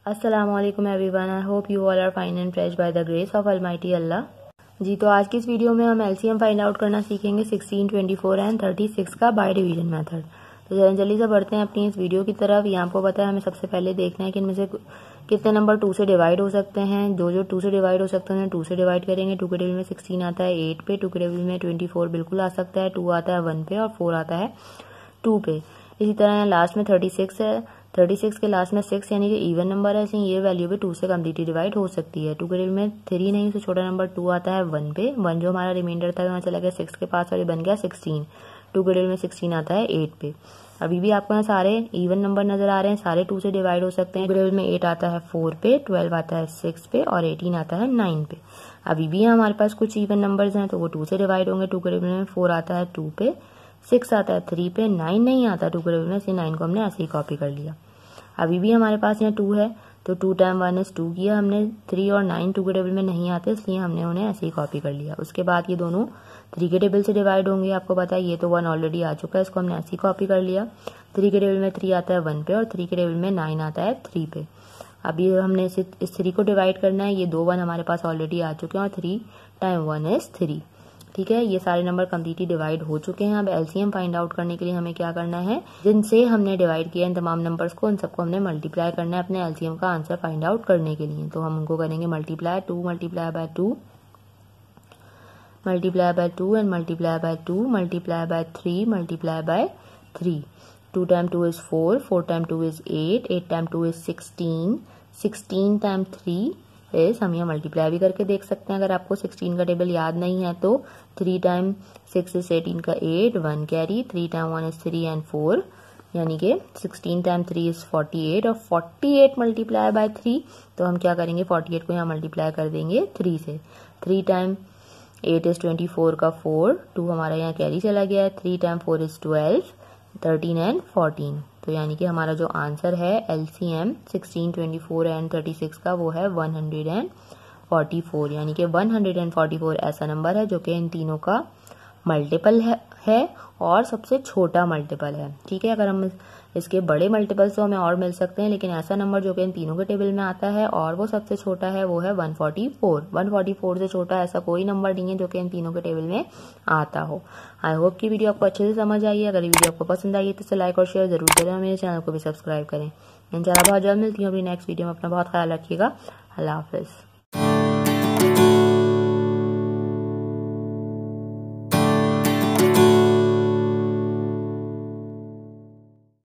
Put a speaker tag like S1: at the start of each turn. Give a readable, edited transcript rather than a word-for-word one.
S1: अस्सलामुअलैकुम everyone, I hope you all are fine and fresh by the grace of almighty अल्लाह। जी तो आज की इस वीडियो में हम एलसीएम फाइंड आउट करना सीखेंगे 16, 24 एंड 36 का बाय डिवीजन मेथड। तो जल्दी से बढ़ते हैं अपनी इस वीडियो की तरफ। यहाँ आपको पता है हमें सबसे पहले देखना है कि इनमें से कितने नंबर 2 से डिवाइड हो सकते हैं। जो 2 से डिवाइड हो सकते हैं 2 से डिवाइड करेंगे। 2 के टेबल में 16 आता है 8 पे, 2 के टेबल में 24 बिल्कुल आ सकता है, 2 आता है 1 पे और 4 आता है 2 पे। इसी तरह लास्ट में 36 है, 36 के लास्ट में 6 यानी कि इवन नंबर है, इसलिए ये वैल्यू भी 2 से कम्प्लीटली डिवाइड हो सकती है। 2 के टेबल में 3 नहीं, उससे छोटा नंबर 2 आता है 1 पे। 1 जो हमारा रिमाइंडर था वहाँ चला गया 6 के पास और ये बन गया 16। 2 के टेबल में 16 आता है 8 पे। अभी भी आपको यहाँ सारे इवन नंबर नजर आ रहे हैं, सारे 2 से डिवाइड हो सकते हैं। 2 के टेबल में 8 आता है 4 पे, 12 आता है 6 पे और 18 आता है 9 पे। अभी भी हमारे पास कुछ इवन नंबर्स हैं तो वो 2 से डिवाइड होंगे। 2 के टेबल में 4 आता है 2 पे, 6 आता है 3 पे, 9 नहीं आता 2 के टेबल में, इसलिए 9 को हमने ऐसे ही कॉपी कर लिया। अभी भी हमारे पास यहाँ 2 है तो 2 टाइम 1 इज 2 किया हमने। 3 और 9 2 के टेबल में नहीं आते, इसलिए हमने उन्हें ऐसे ही कॉपी कर लिया। उसके बाद ये दोनों 3 के टेबल से डिवाइड होंगे। आपको पता है ये तो 1 ऑलरेडी आ चुका है, इसको हमने ऐसे ही कॉपी कर लिया। 3 के टेबल में 3 आता है 1 पे और 3 के टेबल में 9 आता है 3 पे। अभी हमने इस 3 को डिवाइड करना है। ये 2 1 हमारे पास ऑलरेडी आ चुके हैं और 3 टाइम 1 इज 3। ठीक है, ये सारे नंबर कम्प्लीटली डिवाइड हो चुके हैं। अब एलसीएम फाइंड आउट करने के लिए हमें क्या करना है, जिनसे हमने डिवाइड किया इन तमाम नंबर्स को, उन सबको हमने मल्टीप्लाई करना है अपने एलसीएम का आंसर फाइंड आउट करने के लिए। तो हम उनको करेंगे multiply. 2 multiply by 2 multiply by 2 and multiply by 2 multiply by 3 multiply by 3। 2 time 2 is 4, 4 time 2 is 8, 8 time 2 is 16, 16 time 3 is, हम यहाँ मल्टीप्लाई भी करके देख सकते हैं अगर आपको 16 का टेबल याद नहीं है तो। 3 टाइम 6 इज 18 का 8, 1 कैरी, 3 टाइम 1 इज 3 एंड 4 यानी कि 16 टाइम 3 इज 48 और 48 मल्टीप्लाई बाय 3। तो हम क्या करेंगे, 48 को यहाँ मल्टीप्लाई कर देंगे 3 से। 3 टाइम 8 इज 24 का 4, 2 हमारा यहाँ कैरी चला गया है। 3 टाइम 4 इज 12, 13 एंड 14। तो यानी कि हमारा जो आंसर है एलसीएम 16, 24 एंड 36 का वो है 144। यानी कि 144 ऐसा नंबर है जो कि इन तीनों का मल्टीपल है और सबसे छोटा मल्टीपल है। ठीक है, अगर हम इसके बड़े मल्टीपल्स तो हमें और मिल सकते हैं, लेकिन ऐसा नंबर जो कि इन तीनों के टेबल में आता है और वो सबसे छोटा है वो है 144। 144 से छोटा ऐसा कोई नंबर नहीं है जो कि इन तीनों के टेबल में आता हो। आई होप कि वीडियो आपको अच्छे से समझ आई है। अगर वीडियो आपको पसंद आई है तो इसे लाइक और शेयर जरूर करें और मेरे चैनल को भी सब्सक्राइब करें। इंशाल्लाह बहुत जल्द मिलती हूँ अपनी नेक्स्ट वीडियो में। अपना बहुत ख्याल रखिएगा। अल्लाह हाफिज।